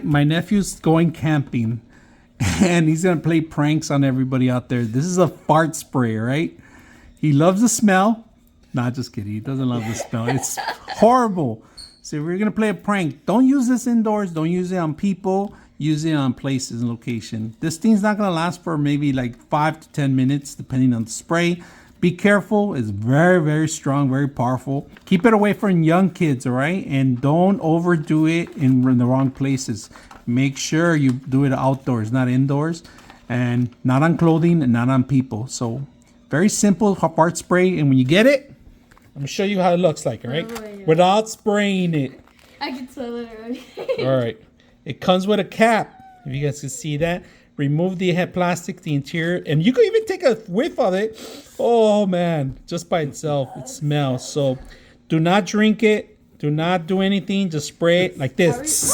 my nephew's going camping, and he's gonna play pranks on everybody out there. This is a fart spray, right? He loves the smell. Not just kidding. He doesn't love the smell. It's horrible. So we're gonna play a prank. Don't use this indoors. Don't use it on people. Use it on places and location. This thing's not gonna last for maybe like 5 to 10 minutes, depending on the spray. Be careful. It's very, very strong, very powerful. Keep it away from young kids, all right? And don't overdo it in the wrong places. Make sure you do it outdoors, not indoors, and not on clothing and not on people. So very simple fart spray. And when you get it, I'm gonna show you how it looks like, all right? Without spraying it. I can smell it already. All right. It comes with a cap. If you guys can see that. Remove the plastic, the interior, and you can even take a whiff of it. Oh man, just by itself, it smells. So do not drink it. Do not do anything. Just spray it like this.